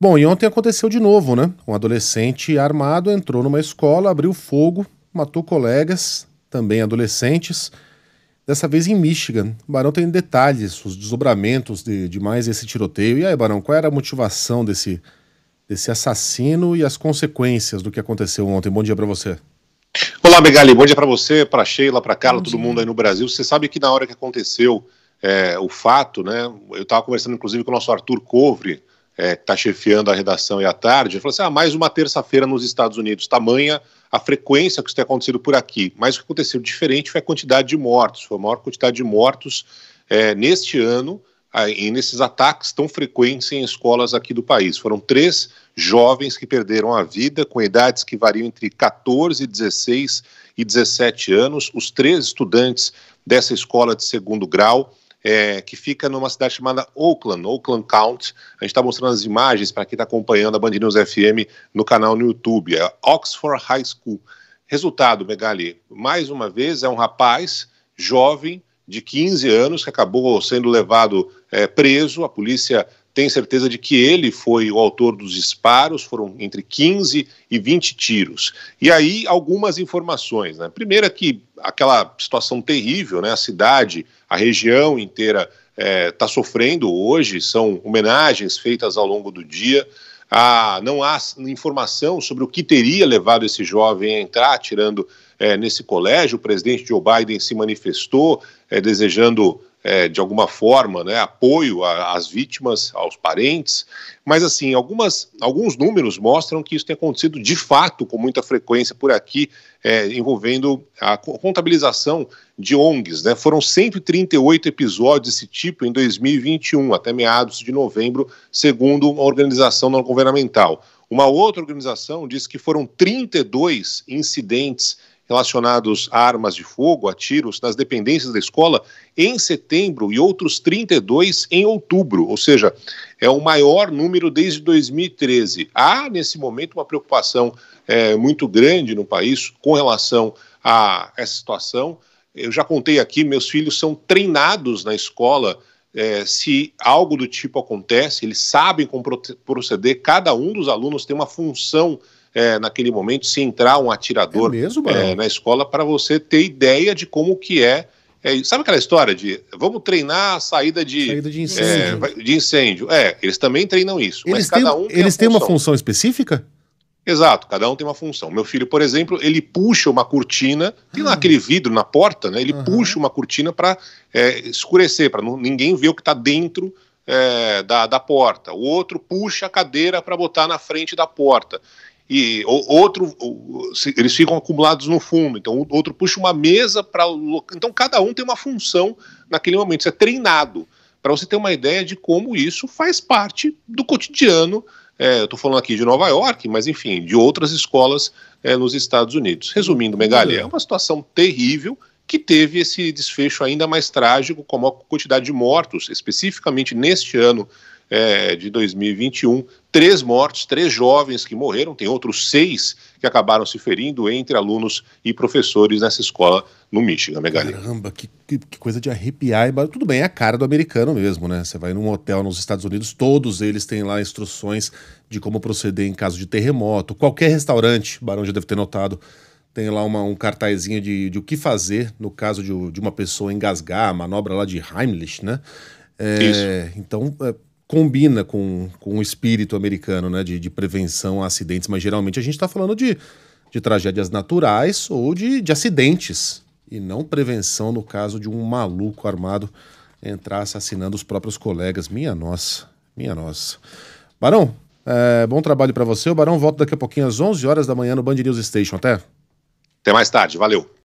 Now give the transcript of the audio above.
Bom, e ontem aconteceu de novo, né? Um adolescente armado entrou numa escola, abriu fogo, matou colegas, também adolescentes, dessa vez em Michigan. O Barão tem detalhes, os desdobramentos de mais esse tiroteio. E aí, Barão, qual era a motivação desse assassino e as consequências do que aconteceu ontem? Bom dia pra você. Olá, Megali, bom dia para você, para Sheila, para Carla, Bom todo dia. mundo aí no Brasil. Você sabe que na hora que aconteceu o fato, né, eu estava conversando inclusive com o nosso Arthur Covre, que está chefiando a redação e à tarde, ele falou assim, mais uma terça-feira nos Estados Unidos, tamanha a frequência que isso tem acontecido por aqui. Mas o que aconteceu diferente foi a quantidade de mortos, foi a maior quantidade de mortos neste ano, e nesses ataques tão frequentes em escolas aqui do país. Foram 3 jovens que perderam a vida, com idades que variam entre 14, 16 e 17 anos, os 3 estudantes dessa escola de segundo grau, que fica numa cidade chamada Oakland County. A gente está mostrando as imagens para quem está acompanhando a Band News FM no canal no YouTube, é Oxford High School. Resultado, Megali, mais uma vez é um rapaz jovem de 15 anos que acabou sendo levado preso. A polícia tem certeza de que ele foi o autor dos disparos, foram entre 15 e 20 tiros. E aí algumas informações, né? Primeiro é que aquela situação terrível, né? A cidade, a região inteira está sofrendo hoje, são homenagens feitas ao longo do dia. Não há informação sobre o que teria levado esse jovem a entrar atirando nesse colégio. O presidente Joe Biden se manifestou desejando de alguma forma, né, apoio às vítimas, aos parentes, mas assim, alguns números mostram que isso tem acontecido de fato com muita frequência por aqui, envolvendo a contabilização de ONGs, né? Foram 138 episódios desse tipo em 2021, até meados de novembro, segundo uma organização não governamental. Uma outra organização diz que foram 32 incidentes relacionados a armas de fogo, a tiros, nas dependências da escola em setembro e outros 32 em outubro, ou seja, é o maior número desde 2013. Há, nesse momento, uma preocupação muito grande no país com relação a essa situação. Eu já contei aqui, meus filhos são treinados na escola. Se algo do tipo acontece, eles sabem como proceder, cada um dos alunos tem uma função naquele momento, se entrar um atirador na escola, para você ter ideia de como que sabe aquela história de vamos treinar a saída de incêndio? Eles também treinam isso, mas cada um eles têm uma função específica? Exato, cada um tem uma função. Meu filho, por exemplo, ele puxa uma cortina, tem lá aquele vidro na porta, né? Ele puxa uma cortina para escurecer, para ninguém ver o que está dentro da porta. O outro puxa a cadeira para botar na frente da porta. E eles ficam acumulados no fundo, então o outro puxa uma mesa para... Então cada um tem uma função naquele momento, isso é treinado, para você ter uma ideia de como isso faz parte do cotidiano. Eu estou falando aqui de Nova York, mas enfim, de outras escolas nos Estados Unidos. Resumindo, Megali, é uma situação terrível que teve esse desfecho ainda mais trágico, com a quantidade de mortos, especificamente neste ano de 2021, 3 mortos, 3 jovens que morreram, tem outros 6 que acabaram se ferindo entre alunos e professores nessa escola no Michigan, Megali. Caramba, que coisa de arrepiar. Tudo bem, é a cara do americano mesmo, né? Você vai num hotel nos Estados Unidos, todos eles têm lá instruções de como proceder em caso de terremoto. Qualquer restaurante, o Barão já deve ter notado, tem lá um cartazinho de o que fazer no caso de uma pessoa engasgar, a manobra lá de Heimlich, né? Isso. Então... combina com o espírito americano, né, de prevenção a acidentes, mas geralmente a gente está falando de tragédias naturais ou de acidentes, e não prevenção no caso de um maluco armado entrar assassinando os próprios colegas. Minha nossa. Barão, bom trabalho para você. O Barão volta daqui a pouquinho às 11 horas da manhã no Band News Station. Até Até mais tarde, valeu.